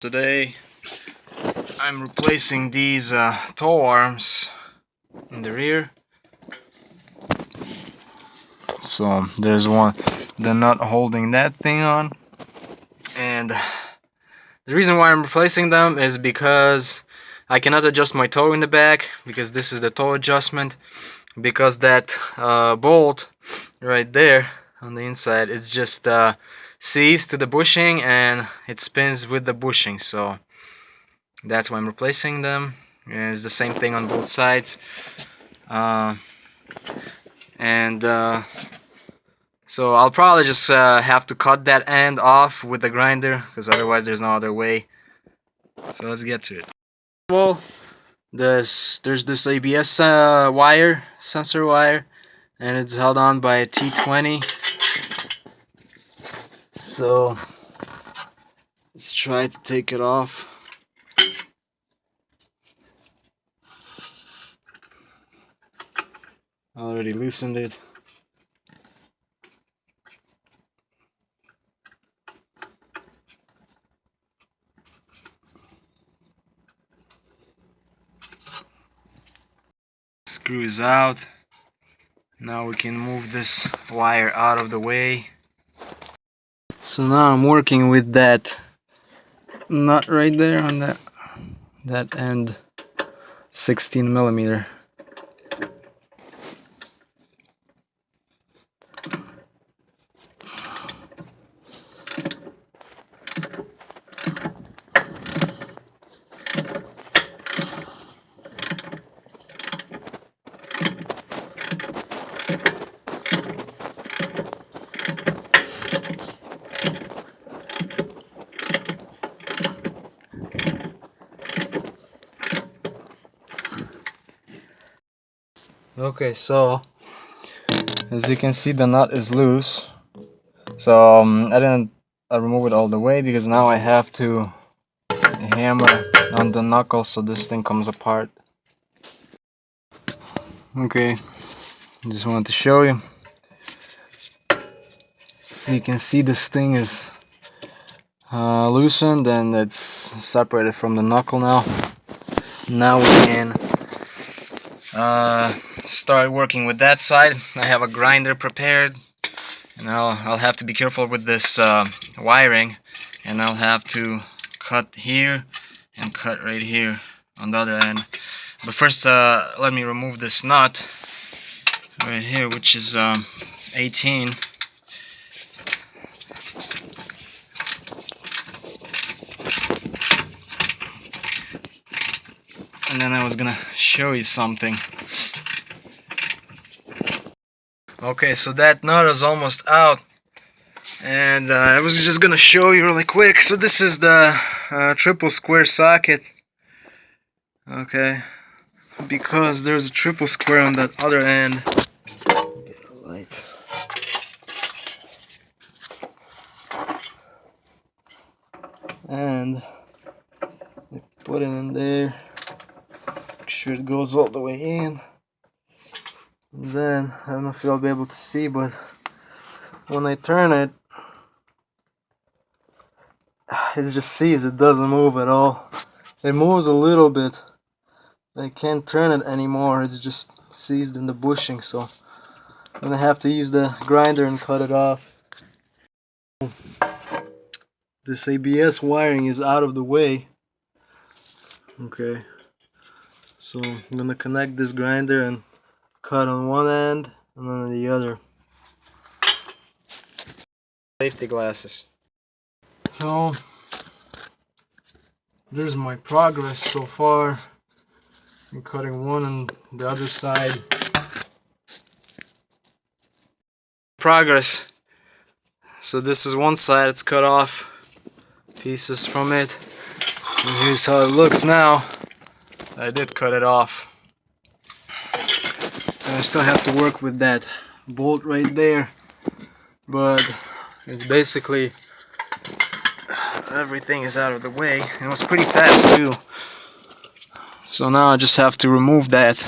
Today I'm replacing these toe arms in the rear. So there's one, the nut holding that thing on, and the reason why I'm replacing them is because I cannot adjust my toe in the back, because this is the toe adjustment, because that bolt right there on the inside is just seized to the bushing and it spins with the bushing, so that's why I'm replacing them. And it's the same thing on both sides, so I'll probably just have to cut that end off with the grinder, because otherwise there's no other way. So let's get to it. Well, there's this ABS wire, sensor wire, and it's held on by a T20. So let's try to take it off. I already loosened it. Screw is out. Now we can move this wire out of the way. So now I'm working with that nut right there on that end, 16 millimeter. Okay, so as you can see, the nut is loose. So I didn't remove it all the way, because now I have to hammer on the knuckle so this thing comes apart. Okay, just wanted to show you. So you can see this thing is loosened and it's separated from the knuckle now. Now we can start working with that side. I have a grinder prepared, and I'll have to be careful with this wiring, and I'll have to cut here and cut right here on the other end. But first let me remove this nut right here, which is 18. And then I was gonna show you something. Okay, so that nut is almost out, and I was just gonna show you really quick. So this is the triple square socket. Okay, because there's a triple square on that other end. Get a light. And I put it in there. Make sure it goes all the way in. And then I don't know if you'll be able to see, but when I turn it, it just sees, it doesn't move at all. It moves a little bit. I can't turn it anymore. It's just seized in the bushing, so I'm gonna have to use the grinder and cut it off. This ABS wiring is out of the way. Okay, so I'm gonna connect this grinder and cut on one end and then on the other. Safety glasses. So there's my progress so far. I'm cutting one and the other side. Progress. So this is one side, it's cut off pieces from it, and here's how it looks now. I did cut it off, and I still have to work with that bolt right there, but it's basically everything is out of the way. It was pretty fast too. So now I just have to remove that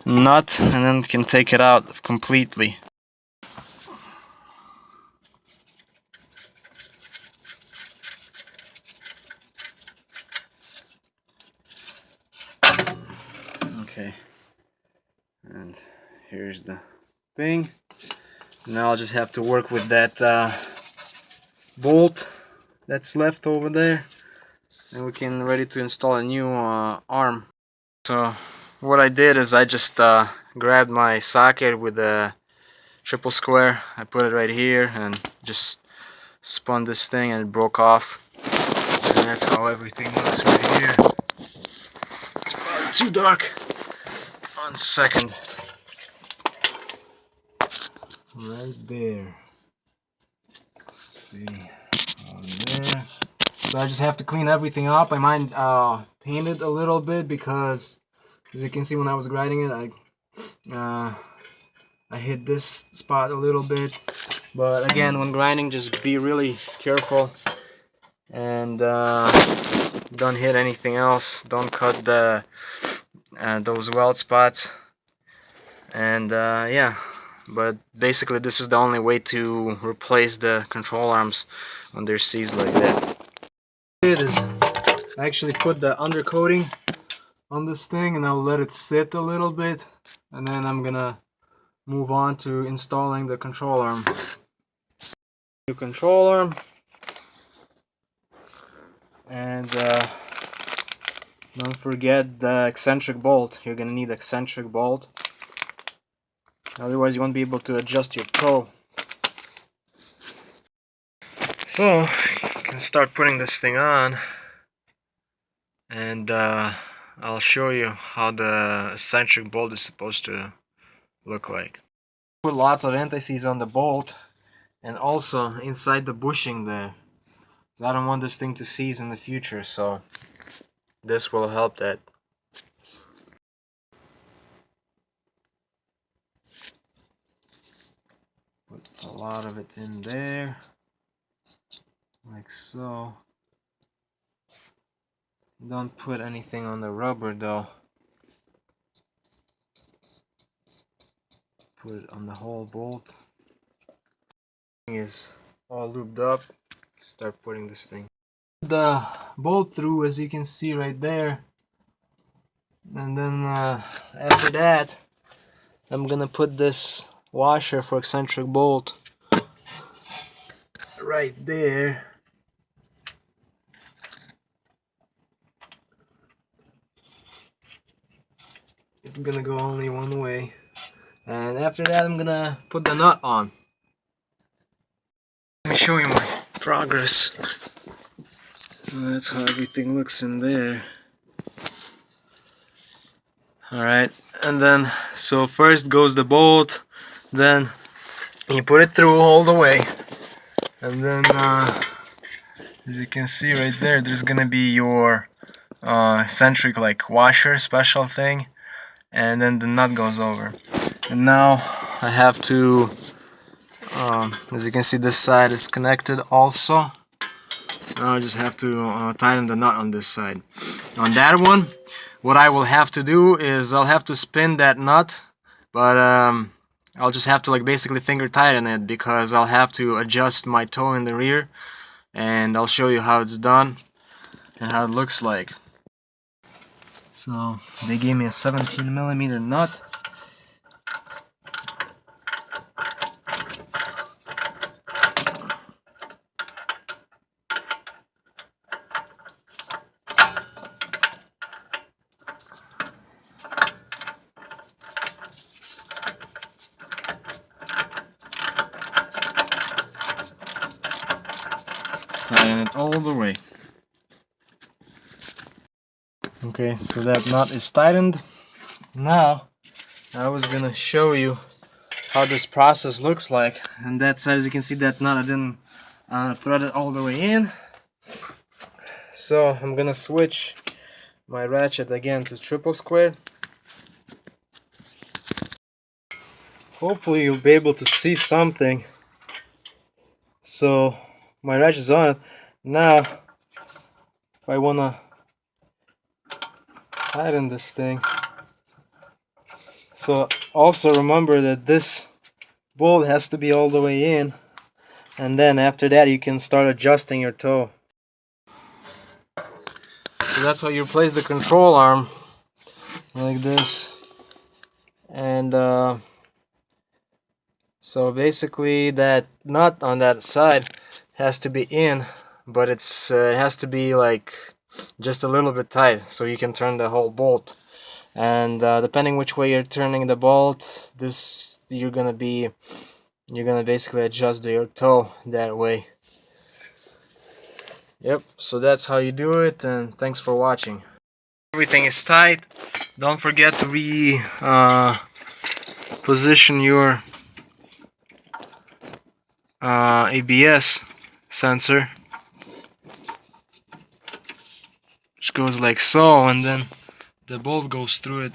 nut and then can take it out completely. Okay, and here's the thing. Now I'll just have to work with that bolt that's left over there, and we can ready to install a new arm. So what I did is I just grabbed my socket with a triple square. I put it right here and just spun this thing, and it broke off. And that's how everything looks right here. It's probably too dark. 1 second. Right there. Let's see. On there. So I just have to clean everything up. I might paint it a little bit because, as you can see, when I was grinding it, I hit this spot a little bit. But again, when grinding, just be really careful and don't hit anything else. Don't cut the those weld spots. And yeah, but basically this is the only way to replace the control arms when they're seized like that. It is I actually put the undercoating on this thing, and I'll let it sit a little bit, and then I'm gonna move on to installing the control arm. New control arm, and don't forget the eccentric bolt. You're gonna need eccentric bolt, otherwise you won't be able to adjust your toe. So you can start putting this thing on, and I'll show you how the eccentric bolt is supposed to look like. Put lots of anti-seize on the bolt, and also inside the bushing there. I don't want this thing to seize in the future, so this will help that. Put a lot of it in there, like so. Don't put anything on the rubber though. Put it on the whole bolt. Is all lubed up. Start putting this thing. The bolt through, as you can see right there, and then after that I'm gonna put this washer for eccentric bolt right there. It's gonna go only one way, and after that I'm gonna put the nut on. Let me show you my progress. That's how everything looks in there. Alright, and then so first goes the bolt, then you put it through all the way, and then as you can see right there, there's gonna be your eccentric like washer special thing, and then the nut goes over. And now I have to, as you can see, this side is connected also. Now I just have to tighten the nut on this side. On that one, what I will have to do is I'll have to spin that nut, but I'll just have to like basically finger tighten it, because I'll have to adjust my toe in the rear, and I'll show you how it's done and how it looks like. So they gave me a 17mm nut. Tighten it all the way. Okay, so that nut is tightened. Now I was gonna show you how this process looks like. And that side, as you can see, that nut I didn't thread it all the way in. So I'm gonna switch my ratchet again to triple square. Hopefully you'll be able to see something. So my ratchet's on it. Now if I wanna tighten this thing, so also remember that this bolt has to be all the way in, and then after that you can start adjusting your toe. So that's how you replace the control arm. like this, and so basically that nut on that side has to be in, but it has to be like just a little bit tight so you can turn the whole bolt. And depending which way you're turning the bolt, you're gonna basically adjust your toe that way. Yep, so that's how you do it, and thanks for watching. Everything is tight. Don't forget to position your ABS sensor, which goes like so, and then the bolt goes through it.